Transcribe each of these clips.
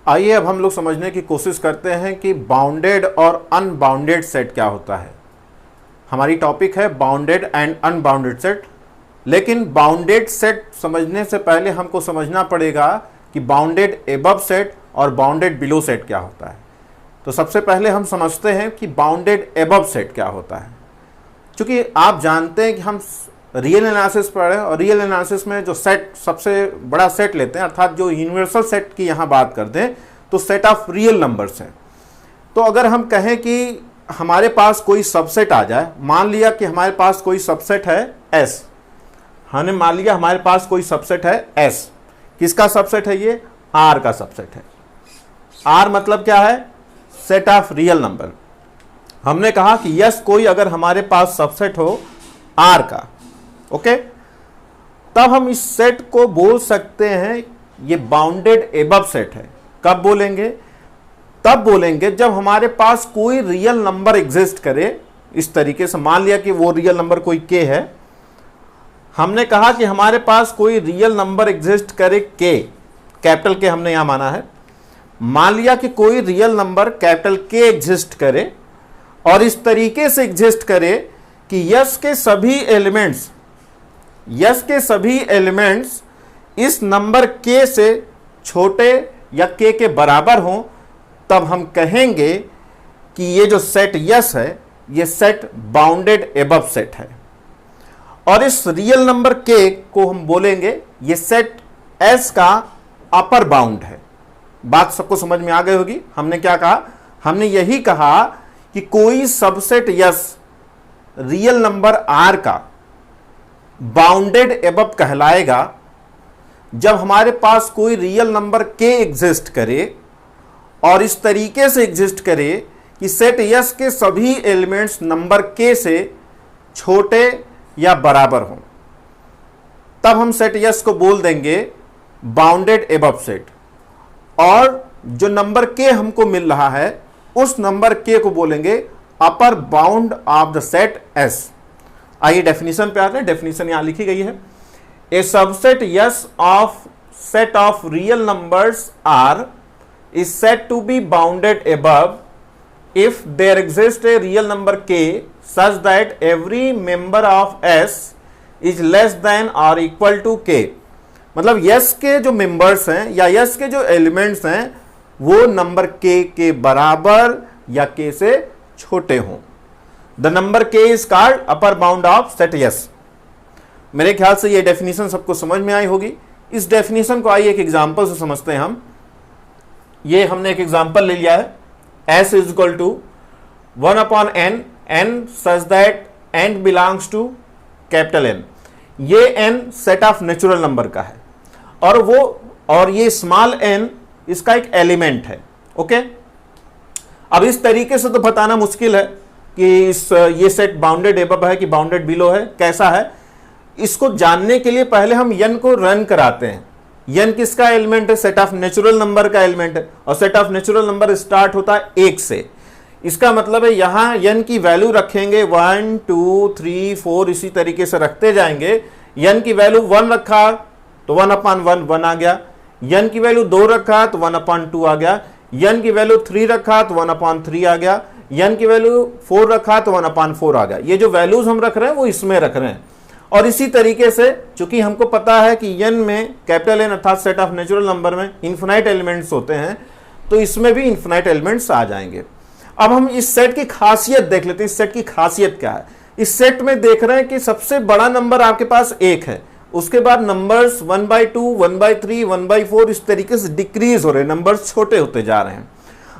आइए अब हम लोग समझने की कोशिश करते हैं कि बाउंडेड और अनबाउंडेड सेट क्या होता है। हमारी टॉपिक है बाउंडेड एंड अनबाउंडेड सेट, लेकिन बाउंडेड सेट समझने से पहले हमको समझना पड़ेगा कि बाउंडेड एबव सेट और बाउंडेड बिलो सेट क्या होता है। तो सबसे पहले हम समझते हैं कि बाउंडेड एबव सेट क्या होता है। क्योंकि आप जानते हैं कि हम रियल एनालिसिस पढ़े और रियल एनालिसिस में जो सेट सबसे बड़ा सेट लेते हैं, अर्थात जो यूनिवर्सल सेट की यहाँ बात करते हैं, तो सेट ऑफ रियल नंबर्स हैं। तो अगर हम कहें कि हमारे पास कोई सबसेट आ जाए, मान लिया कि हमारे पास कोई सबसेट है एस, हमने मान लिया हमारे पास कोई सबसेट है एस। किसका सबसेट है ये? आर का सबसेट है। आर मतलब क्या है? Set of real number. हमने कहा कि यस कोई अगर हमारे पास सबसेट हो आर का, ओके, तब हम इस सेट को बोल सकते हैं ये बाउंडेड एबव सेट है। कब बोलेंगे? तब बोलेंगे जब हमारे पास कोई रियल नंबर एग्जिस्ट करे। इस तरीके से मान लिया कि वो रियल नंबर कोई के है, हमने कहा कि हमारे पास कोई रियल नंबर एग्जिस्ट करे के, कैपिटल के हमने यहां माना है। मान लिया कि कोई रियल नंबर कैपिटल के एग्जिस्ट करे और इस तरीके से एग्जिस्ट करे कि यस के सभी एलिमेंट्स इस नंबर के से छोटे या के बराबर हों, तब हम कहेंगे कि ये जो सेट यस है ये सेट बाउंडेड एबव सेट है। और इस रियल नंबर के को हम बोलेंगे ये सेट एस का अपर बाउंड है। बात सबको समझ में आ गई होगी। हमने क्या कहा? हमने यही कहा कि कोई subset S real number R का बाउंडेड एबव कहलाएगा जब हमारे पास कोई रियल नंबर के एग्जिस्ट करे और इस तरीके से एग्जिस्ट करे कि सेट यस के सभी एलिमेंट्स नंबर के से छोटे या बराबर हों, तब हम सेट यस को बोल देंगे बाउंडेड एबव सेट। और जो नंबर के हमको मिल रहा है उस नंबर के को बोलेंगे upper bound of the set S. आइए डेफिनेशन पे आते हैं। डेफिनेशन यहां लिखी गई है। A subset S of set of real numbers R is said to be bounded above if there exists a real number k such that every member of s is less than or equal to k। मतलब yes के जो members हैं या yes के जो elements हैं वो number k के बराबर या k से छोटे हों। The number k is called upper bound of set yes. मेरे ख्याल से ये डेफिनेशन सबको समझ में आई होगी। इस डेफिनेशन को आइए एक एग्जांपल से समझते हैं हम। ये हमने एक एग्जांपल ले लिया है। S is equal to 1 upon n, n such that n belongs to capital N। ये n set of natural number का है और ये स्मॉल n इसका एक एलिमेंट है। ओके, अब इस तरीके से तो बताना मुश्किल है कि ये सेट बाउंडेड एबव है कि बाउंडेड बिलो है, कैसा है। इसको जानने के लिए पहले हम n को रन कराते हैं। n किसका एलिमेंट है? सेट ऑफ नेचुरल नंबर का एलिमेंट है और set of natural number start होता है 1 से। इसका मतलब है यहां n की वैल्यू रखेंगे 1 2 3 4 इसी तरीके से रखते जाएंगे। n की वैल्यू 1 रखा तो 1/1 1 आ गया। n की वैल्यू 2 रखा तो 1/2 आ गया। n की वैल्यू 3 रखा तो 1/3 आ गया। n की वैल्यू 4 रखा तो 1/4 आ गया। ये जो वैल्यूज हम रख रहे हैं वो इसमें रख रहे हैं। और इसी तरीके से चूंकि हमको पता है कि n में कैपिटल N अर्थात सेट ऑफ नेचुरल नंबर में इन्फिनाइट एलिमेंट्स होते हैं, तो इसमें भी इन्फिनाइट एलिमेंट्स आ जाएंगे। अब हम इस सेट की खासियत देख लेते हैं। इस सेट की खासियत क्या है? इस सेट में देख रहे हैं कि सबसे बड़ा नंबर आपके पास 1 है, उसके बाद नंबर्स 1/2 1/3 1/4 इस तरीके से डिक्रीज हो रहे हैं, नंबर्स छोटे होते जा रहे हैं।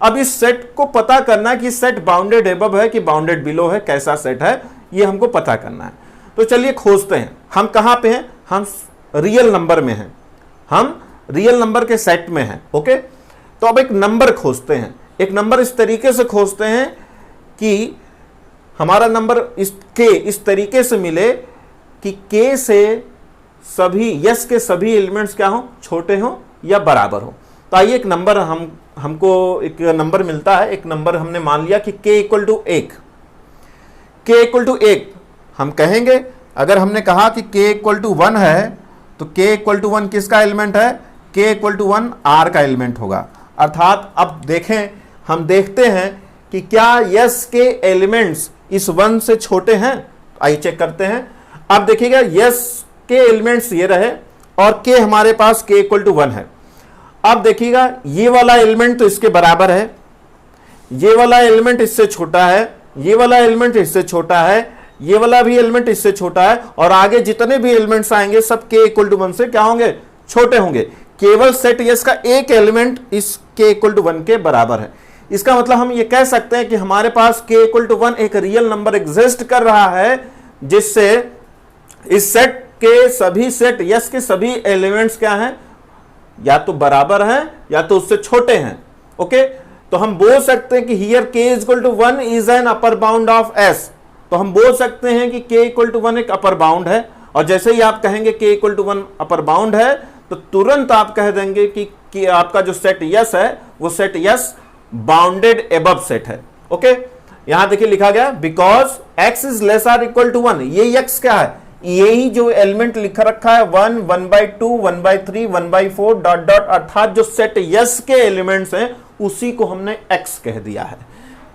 अब इस सेट को पता करना है कि सेट बाउंडेड एबव है कि बाउंडेड बिलो है, कैसा सेट है, ये हमको पता करना है। तो चलिए खोजते हैं। हम कहां पे हैं? हम रियल नंबर में हैं, हम रियल नंबर के सेट में हैं। ओके, तो अब एक नंबर खोजते हैं। एक नंबर इस तरीके से खोजते हैं कि हमारा नंबर इस तरीके से मिले कि के से सभी यस के सभी एलिमेंट्स क्या हो? छोटे हो या बराबर हो। तो आइए एक नंबर हमको एक नंबर मिलता है। एक नंबर हमने मान लिया कि k equal to 1। k equal to 1 हम कहेंगे, अगर हमने कहा कि k इक्वल टू 1 है तो k इक्वल टू 1 किसका एलिमेंट है? k इक्वल टू 1 r का एलिमेंट होगा। अर्थात अब देखें, हम देखते हैं कि क्या यस के एलिमेंट्स इस 1 से छोटे हैं। आइए चेक करते हैं। अब देखिएगा यस के एलिमेंट्स ये रहे और के हमारे पास के इक्वल टू 1 है। अब देखिएगा ये वाला एलिमेंट तो इसके बराबर है, ये वाला एलिमेंट इससे छोटा है, ये वाला एलिमेंट इससे छोटा है, ये वाला भी एलिमेंट इससे छोटा है, और आगे जितने भी एलिमेंट्स आएंगे सब के इक्वल टू 1 से क्या होंगे, छोटे होंगे। केवल सेट यस का एक एलिमेंट इस के इक्वल टू 1 के बराबर है। इसका मतलब हम ये कह सकते हैं कि हमारे पास के इक्वल टू 1 एक रियल नंबर एग्जिस्ट कर रहा है, जिससे इस सेट के सभी सेट यस के सभी एलिमेंट्स क्या हैं, या तो बराबर हैं या तो उससे छोटे हैं। ओके, तो हम बोल सकते हैं कि here k equal to 1 is an upper bound of s। तो हम बोल सकते हैं कि k इक्वल टू 1 एक अपर बाउंड है, और जैसे ही आप कहेंगे k equal to 1 upper bound है तो तुरंत आप कह देंगे कि आपका जो सेट यस है वो set S bounded above set है। ओके, यहां देखिए लिखा गया because x is less or equal to 1। ये x क्या है, यही जो एलिमेंट लिखा रखा है 1, 1/2, 1/3, 1/4 डॉट डॉट, अर्थात जो सेट यस के एलिमेंट्स हैं उसी को हमने x कह दिया है।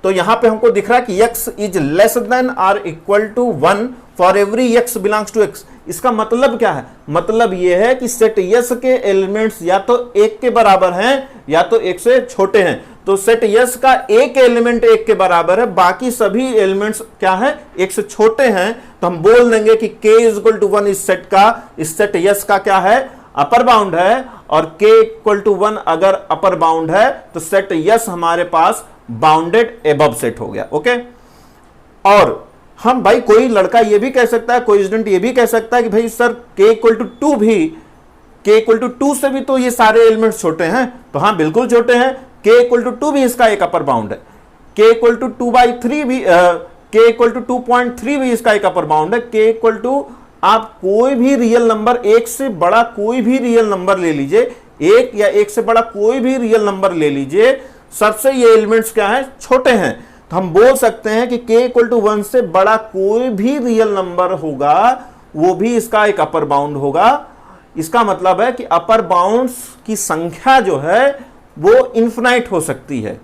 तो यहां पे हमको दिख रहा है कि x is less than or equal to 1 for every x belongs to x। इसका मतलब क्या है, मतलब यह है कि सेट यस के एलिमेंट्स या तो 1 के बराबर हैं या तो 1 से छोटे हैं। तो सेट यस का एक एलिमेंट 1 के बराबर है, बाकी सभी एलिमेंट्स क्या है, 1 से छोटे हैं। तो हम बोल देंगे कि k इज इक्वल टू 1 इस सेट यस का क्या है, अपर बाउंड है, और k इक्वल टू 1 अगर अपर बाउंड है तो सेट यस हमारे पास बाउंडेड एबव सेट हो गया। ओके, और हम भाई कोई लड़का ये भी कह सकता है, कोई स्टूडेंट ये भी कह सकता है कि भाई सर k इक्वल टू 2 भी, k इक्वल टू 2 से भी तो ये सारे एलिमेंट्स छोटे हैं। तो हाँ बिल्कुल छोटे हैं, k इक्वल टू 2 भी इसका एक अपर बाउंड है, k इक्वल टू 2/3 भी, k इक्वल टू 2.3 भी इसका एक अपर बाउंड है। k इक्वल टू आप कोई भी रियल नंबर, 1 से बड़ा कोई भी रियल नंबर ले लीजिए, 1 या 1 से बड़ा कोई भी रियल नंबर ले लीजिए, सबसे ये एलिमेंट्स क्या है, छोटे हैं। तो हम बोल सकते हैं कि k इक्वल टू 1 से बड़ा कोई भी रियल नंबर होगा वो भी इसका एक अपर बाउंड होगा। इसका मतलब है कि अपर बाउंड्स की संख्या जो है वो इन्फिनाइट हो सकती है,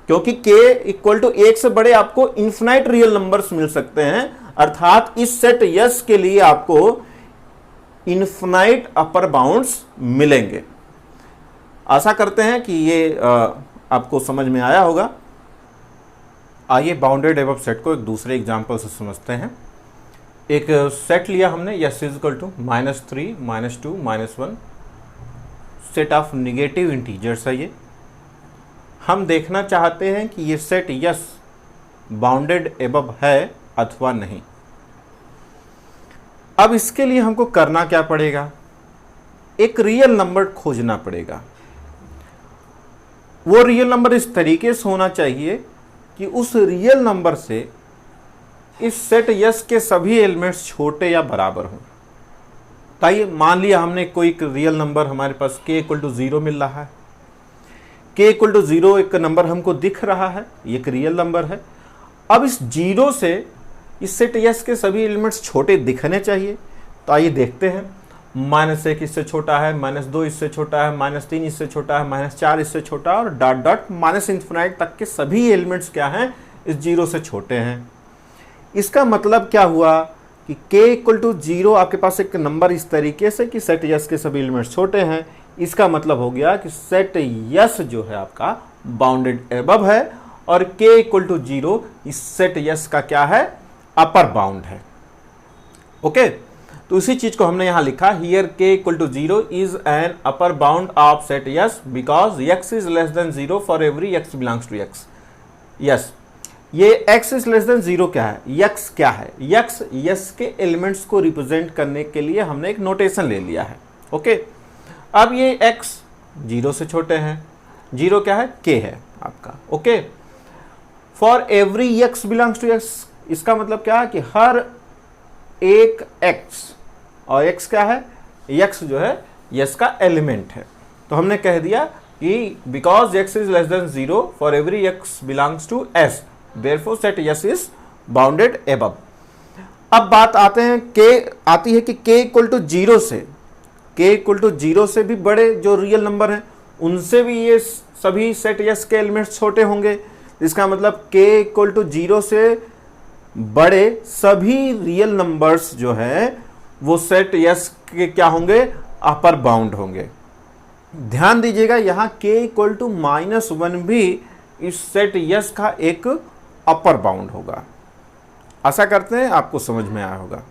क्योंकि k इक्वल टू 1 से बड़े आपको इन्फिनाइट रियल नंबर्स मिल सकते हैं। अर्थात इस सेट यस के लिए आपको इन्फिनाइट अपर बाउंड्स मिलेंगे। आशा करते हैं कि ये आपको समझ में आया होगा। आइए बाउंडेड एबव सेट को एक दूसरे एग्जांपल से समझते हैं। एक सेट लिया हमने, S is equal to -3, -2, -1, set of negative integers है ये। हम देखना चाहते हैं कि ये सेट यस बाउंडेड एबव है अथवा नहीं। अब इसके लिए हमको करना क्या पड़ेगा, एक रियल नंबर खोजना पड़ेगा। वो रियल नंबर इस तरीके से होना चाहिए कि उस रियल नंबर से इस सेट यस के सभी एलिमेंट्स छोटे या बराबर हों। ताइए मान लिया हमने कोई रियल नंबर हमारे पास k इक्वल टू 0 मिल रहा है, k इक्वल टू 0 एक नंबर हमको दिख रहा है, ये एक रियल नंबर है। अब इस 0 से इस सेट यस के सभी एलिमेंट्स छोटे दिखने चाहिए। तो आइए देखते हैं, -1 इससे छोटा है, -2 इससे छोटा है, -3 इससे छोटा है, -4 इससे छोटा, और डॉट डॉट माइनस इन्फिनाइट तक के सभी एलिमेंट्स क्या हैं, इस 0 से छोटे हैं। इसका मतलब क्या हुआ कि k इक्वल टू 0 आपके पास एक नंबर इस तरीके से कि सेट यस के सभी एलिमेंट्स छोटे हैं। इसका मतलब हो गया कि सेट यस जो है आपका बाउंडेड एबव है, और k इक्वल टू 0 इस सेट यस का क्या है, अपर बाउंड है। ओके, तो इसी चीज को हमने यहां लिखा, here k equal to 0 is an upper bound of set S because x is less than 0 for every x belongs to x। S, ये x इज लेस देन 0 क्या है, x क्या है, x यस के एलिमेंट्स को represent करने के लिए हमने एक नोटेशन ले लिया है। ओके, अब ये x 0 से छोटे हैं, 0 क्या है, k है आपका। Okay, for every x belongs to x, इसका मतलब क्या है कि हर एक x, और x क्या है, x जो है यस का एलिमेंट है। तो हमने कह दिया कि because x is less than 0 for every x belongs to s, therefore set S is bounded above. अब बात आते हैं आती है कि k इक्वल टू 0 से, k इक्वल टू 0 से भी बड़े जो रियल नंबर हैं उनसे भी ये सभी सेट यस के एलिमेंट्स छोटे होंगे। इसका मतलब k इक्वल टू 0 से बड़े सभी रियल नंबर्स जो है वो सेट यस के क्या होंगे, अपर बाउंड होंगे। ध्यान दीजिएगा यहां k इक्वल टू -1 भी इस सेट यस का एक अपर बाउंड होगा। आशा करते हैं आपको समझ में आया होगा।